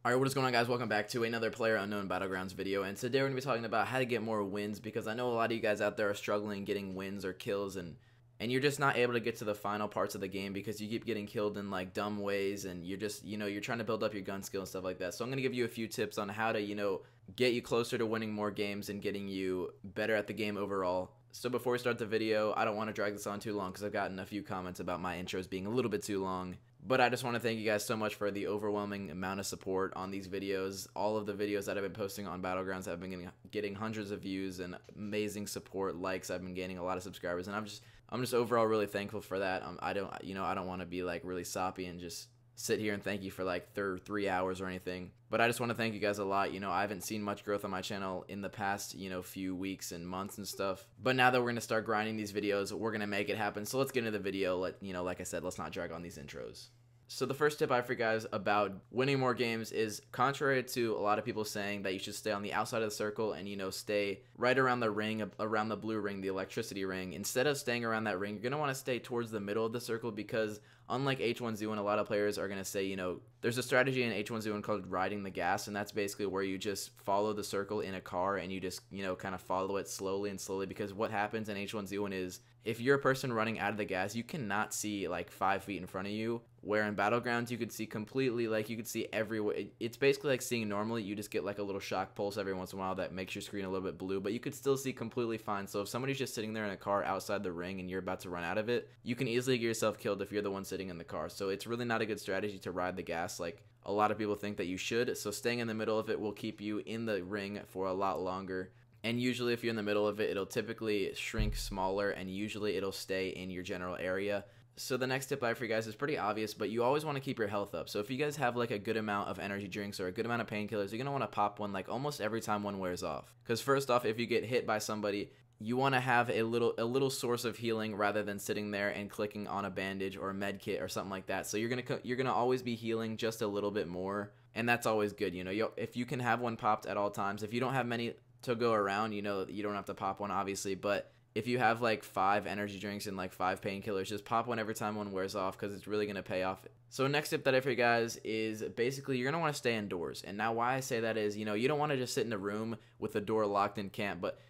Alright, what is going on, guys? Welcome back to another PlayerUnknown Battlegrounds video, and today we're going to be talking about how to get more wins, because I know a lot of you guys out there are struggling getting wins or kills, and you're just not able to get to the final parts of the game because you keep getting killed in like dumb ways, and you're just, you're trying to build up your gun skill and stuff like that. So I'm going to give you a few tips on how to, get you closer to winning more games and getting you better at the game overall. So before we start the video, I don't want to drag this on too long because I've gotten a few comments about my intros being a little bit too long. But I just want to thank you guys so much for the overwhelming amount of support on these videos. All of the videos that I've been posting on Battlegrounds have been getting hundreds of views and amazing support, likes. I've been gaining a lot of subscribers, and I'm just overall really thankful for that. I don't want to be like really soppy and just sit here and thank you for like 3 hours or anything, but I just want to thank you guys a lot. I haven't seen much growth on my channel in the past few weeks and months and stuff, but now that we're gonna start grinding these videos, we're gonna make it happen. So let's get into the video. Like I said, let's not drag on these intros. So the first tip I have for you guys about winning more games is, contrary to a lot of people saying that you should stay on the outside of the circle and stay right around the ring, around the blue ring, the electricity ring, instead of staying around that ring, you're going to want to stay towards the middle of the circle, because unlike H1Z1, a lot of players are going to say, there's a strategy in H1Z1 called riding the gas, and that's basically where you just follow the circle in a car and you just, kind of follow it slowly and slowly, because what happens in H1Z1 is, if you're a person running out of the gas, you cannot see like 5 feet in front of you, where in Battlegrounds you could see completely, like you could see everywhere. It's basically like seeing normally. You just get like a little shock pulse every once in a while that makes your screen a little bit blue, but you could still see completely fine. So if somebody's just sitting there in a car outside the ring and you're about to run out of it, you can easily get yourself killed if you're the one sitting in the car. So it's really not a good strategy to ride the gas like a lot of people think that you should. So staying in the middle of it will keep you in the ring for a lot longer. And usually if you're in the middle of it, it'll typically shrink smaller, and usually it'll stay in your general area. So the next tip I have for you guys is pretty obvious, but you always want to keep your health up. So if you guys have like a good amount of energy drinks or a good amount of painkillers, you're going to want to pop one like almost every time one wears off. Because first off, if you get hit by somebody, you want to have a little source of healing rather than sitting there and clicking on a bandage or a med kit or something like that. So you're gonna always be healing just a little bit more, and that's always good. If you can have one popped at all times. If you don't have many to go around, you don't have to pop one, obviously, but if you have like 5 energy drinks and like 5 painkillers, just pop one every time one wears off, because it's really going to pay off. So next tip that I have for you guys is, basically you're going to want to stay indoors. And now why I say that is, you don't want to just sit in a room with the door locked and camp, but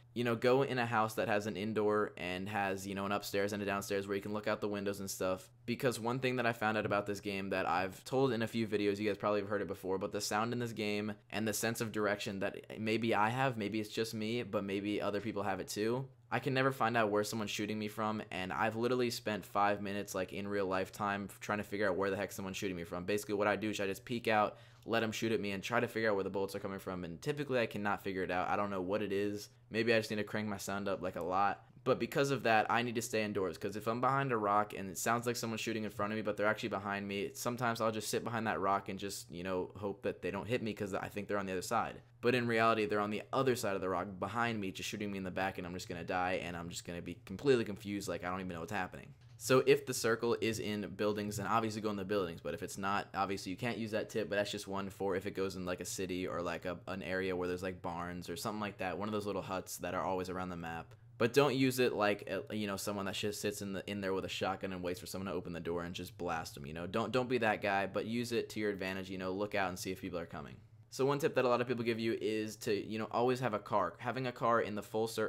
go in a house that has an indoor and has, an upstairs and a downstairs where you can look out the windows and stuff. Because one thing that I found out about this game that I've told in a few videos, you guys probably have heard it before, but the sound in this game and the sense of direction that maybe I have, maybe it's just me, but maybe other people have it too. I can never find out where someone's shooting me from, and I've literally spent 5 minutes like in real life time trying to figure out where the heck someone's shooting me from. Basically what I do is I just peek out, let them shoot at me, and try to figure out where the bullets are coming from, and typically I cannot figure it out. I don't know what it is. Maybe I just need to crank my sound up like a lot. But because of that, I need to stay indoors, because if I'm behind a rock and it sounds like someone's shooting in front of me, but they're actually behind me, sometimes I'll just sit behind that rock and just, hope that they don't hit me, because I think they're on the other side. But in reality, they're on the other side of the rock behind me, just shooting me in the back, and I'm just going to die, and I'm just going to be completely confused, like I don't even know what's happening. So if the circle is in buildings, then obviously go in the buildings, but if it's not, obviously you can't use that tip, but that's just one for if it goes in like a city or like an area where there's like barns or something like that, one of those little huts that are always around the map. But don't use it like, someone that just sits in there with a shotgun and waits for someone to open the door and just blast them, Don't be that guy, but use it to your advantage, look out and see if people are coming. So one tip that a lot of people give you is to, always have a car. Having a car in the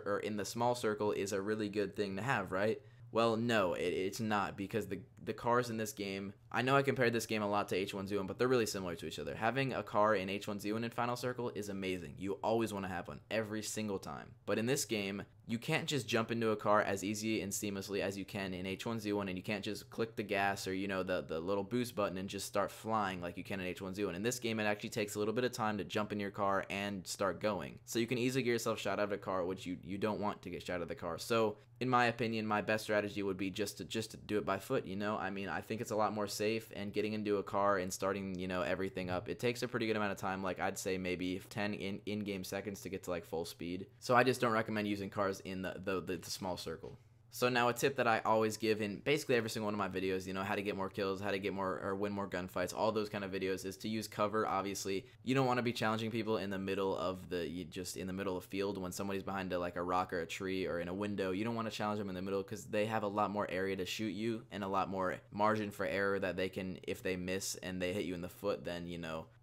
or in the small circle is a really good thing to have, right? Well, no, it's not, because the cars in this game, I know I compared this game a lot to H1Z1, but they're really similar to each other. Having a car in H1Z1 in Final Circle is amazing. You always want to have one every single time. But in this game, you can't just jump into a car as easy and seamlessly as you can in H1Z1, and you can't just click the gas or, the little boost button and just start flying like you can in H1Z1. In this game, it actually takes a little bit of time to jump in your car and start going. So you can easily get yourself shot out of a car, which you don't want to get shot out of the car. So in my opinion, my best strategy would be just to do it by foot, I mean, I think it's a lot more safe, and getting into a car and starting, everything up, it takes a pretty good amount of time, like I'd say maybe 10 in-game seconds to get to like full speed. So I just don't recommend using cars in the small circle. So now a tip that I always give in basically every single one of my videos, how to get more kills, how to get more or win more gunfights, all those kind of videos, is to use cover. Obviously, you don't want to be challenging people in the middle of just in the middle of the field when somebody's behind like a rock or a tree or in a window. You don't want to challenge them in the middle, because they have a lot more area to shoot you and a lot more margin for error that they can, if they miss and they hit you in the foot, then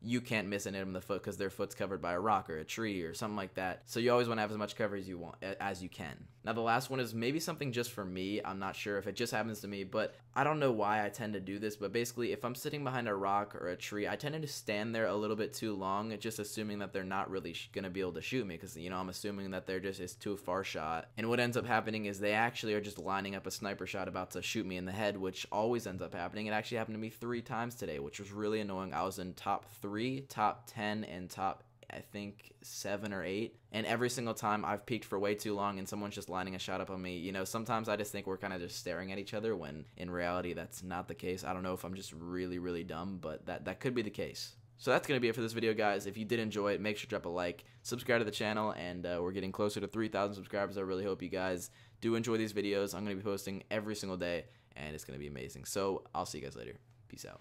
you can't miss and hit them in the foot because their foot's covered by a rock or a tree or something like that. So you always want to have as much cover as you can. Now the last one is maybe something just for me. I'm not sure if it just happens to me, but I don't know why I tend to do this, but basically if I'm sitting behind a rock or a tree, I tend to stand there a little bit too long, just assuming that they're not really going to be able to shoot me, because, you know, I'm assuming that they're just, it's too far shot. And what ends up happening is they actually are just lining up a sniper shot about to shoot me in the head, which always ends up happening. It actually happened to me 3 times today, which was really annoying. I was in top 3, top 10, and top, I think, 7 or 8, and every single time I've peeked for way too long and someone's just lining a shot up on me. You know, sometimes I just think we're kind of just staring at each other, when in reality that's not the case. I don't know if I'm just really dumb, but that could be the case. So that's going to be it for this video, guys. If you did enjoy it, make sure to drop a like, subscribe to the channel, and we're getting closer to 3,000 subscribers. I really hope you guys do enjoy these videos. I'm going to be posting every single day, and it's going to be amazing. So I'll see you guys later. Peace out.